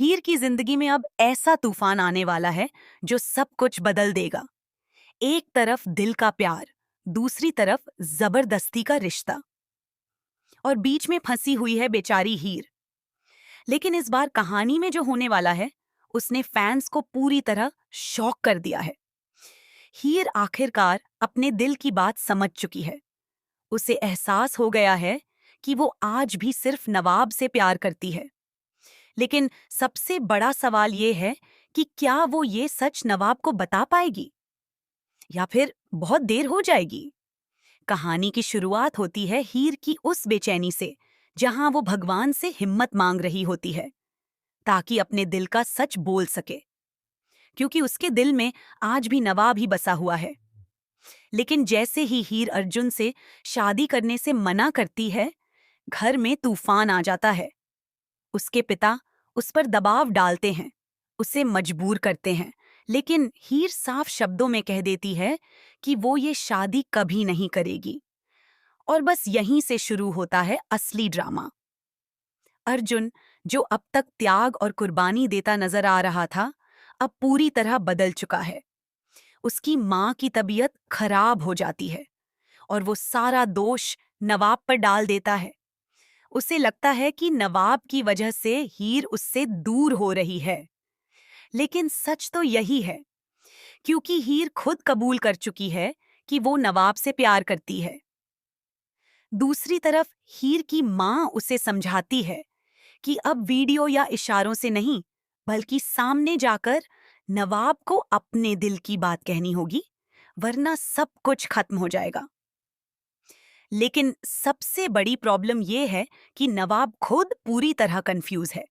हीर की जिंदगी में अब ऐसा तूफान आने वाला है जो सब कुछ बदल देगा। एक तरफ दिल का प्यार, दूसरी तरफ जबरदस्ती का रिश्ता, और बीच में फंसी हुई है बेचारी हीर। लेकिन इस बार कहानी में जो होने वाला है, उसने फैंस को पूरी तरह शॉक कर दिया है। हीर आखिरकार अपने दिल की बात समझ चुकी है। उसे एहसास हो गया है कि वो आज भी सिर्फ नवाब से प्यार करती है। लेकिन सबसे बड़ा सवाल ये है कि क्या वो ये सच नवाब को बता पाएगी या फिर बहुत देर हो जाएगी। कहानी की शुरुआत होती है हीर की उस बेचैनी से, जहां वो भगवान से हिम्मत मांग रही होती है ताकि अपने दिल का सच बोल सके, क्योंकि उसके दिल में आज भी नवाब ही बसा हुआ है। लेकिन जैसे ही हीर अर्जुन से शादी करने से मना करती है, घर में तूफान आ जाता है। उसके पिता उस पर दबाव डालते हैं, उसे मजबूर करते हैं, लेकिन हीर साफ शब्दों में कह देती है कि वो ये शादी कभी नहीं करेगी। और बस यहीं से शुरू होता है असली ड्रामा। अर्जुन, जो अब तक त्याग और कुर्बानी देता नजर आ रहा था, अब पूरी तरह बदल चुका है। उसकी माँ की तबीयत खराब हो जाती है और वो सारा दोष नवाब पर डाल देता है। उसे लगता है कि नवाब की वजह से हीर उससे दूर हो रही है। लेकिन सच तो यही है, क्योंकि हीर खुद कबूल कर चुकी है कि वो नवाब से प्यार करती है। दूसरी तरफ हीर की माँ उसे समझाती है कि अब वीडियो या इशारों से नहीं, बल्कि सामने जाकर नवाब को अपने दिल की बात कहनी होगी, वरना सब कुछ खत्म हो जाएगा। लेकिन सबसे बड़ी प्रॉब्लम यह है कि नवाब खुद पूरी तरह कंफ्यूज है।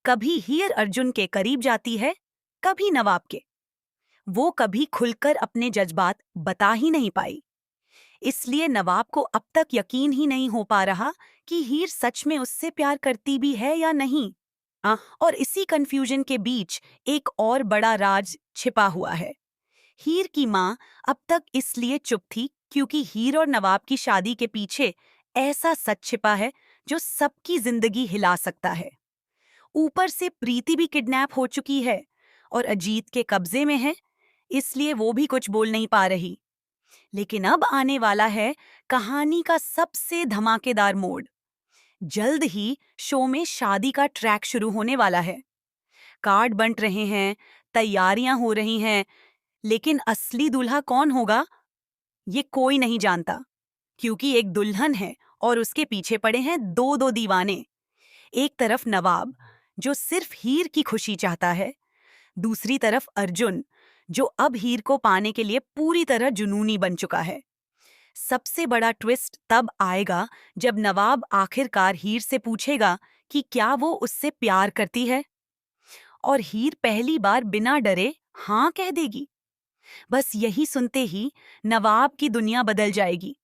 कभी हीर अर्जुन के करीब जाती है, कभी नवाब के। वो कभी खुलकर अपने जज्बात बता ही नहीं पाई। इसलिए नवाब को अब तक यकीन ही नहीं हो पा रहा कि हीर सच में उससे प्यार करती भी है या नहीं। और इसी कंफ्यूजन के बीच एक और बड़ा राज छिपा हुआ है। हीर की माँ अब तक इसलिए चुप थी क्योंकि हीर और नवाब की शादी के पीछे ऐसा सच छिपा है जो सबकी जिंदगी हिला सकता है। ऊपर से प्रीति भी किडनैप हो चुकी है और अजीत के कब्जे में है, इसलिए वो भी कुछ बोल नहीं पा रही। लेकिन अब आने वाला है कहानी का सबसे धमाकेदार मोड़। जल्द ही शो में शादी का ट्रैक शुरू होने वाला है। कार्ड बंट रहे हैं, तैयारियां हो रही हैं, लेकिन असली दूल्हा कौन होगा ये कोई नहीं जानता, क्योंकि एक दुल्हन है और उसके पीछे पड़े हैं दो दो दीवाने। एक तरफ नवाब, जो सिर्फ हीर की खुशी चाहता है, दूसरी तरफ अर्जुन, जो अब हीर को पाने के लिए पूरी तरह जुनूनी बन चुका है। सबसे बड़ा ट्विस्ट तब आएगा जब नवाब आखिरकार हीर से पूछेगा कि क्या वो उससे प्यार करती है, और हीर पहली बार बिना डरे हाँ कह देगी। बस यही सुनते ही नवाब की दुनिया बदल जाएगी।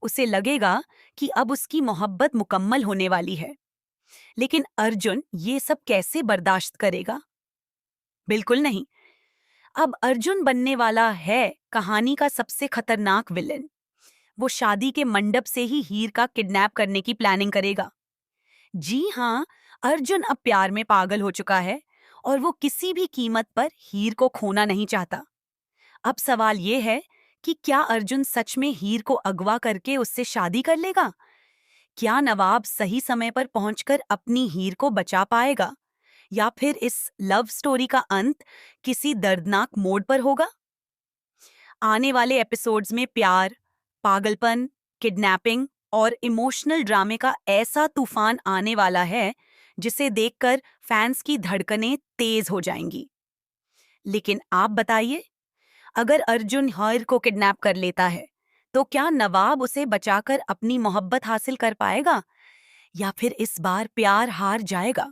उसे लगेगा कि अब उसकी मोहब्बत मुकम्मल होने वाली है। लेकिन अर्जुन ये सब कैसे बर्दाश्त करेगा? बिल्कुल नहीं। अब अर्जुन बनने वाला है कहानी का सबसे खतरनाक विलेन। वो शादी के मंडप से ही हीर का किडनैप करने की प्लानिंग करेगा। जी हाँ, अर्जुन अब प्यार में पागल हो चुका है और वो किसी भी कीमत पर हीर को खोना नहीं चाहता। अब सवाल ये है कि क्या अर्जुन सच में हीर को अगवा करके उससे शादी कर लेगा? क्या नवाब सही समय पर पहुंचकर अपनी हीर को बचा पाएगा, या फिर इस लव स्टोरी का अंत किसी दर्दनाक मोड़ पर होगा? आने वाले एपिसोड्स में प्यार, पागलपन, किडनैपिंग और इमोशनल ड्रामे का ऐसा तूफान आने वाला है जिसे देखकर फैंस की धड़कनें तेज हो जाएंगी। लेकिन आप बताइए, अगर अर्जुन हीर को किडनैप कर लेता है, तो क्या नवाब उसे बचाकर अपनी मोहब्बत हासिल कर पाएगा, या फिर इस बार प्यार हार जाएगा?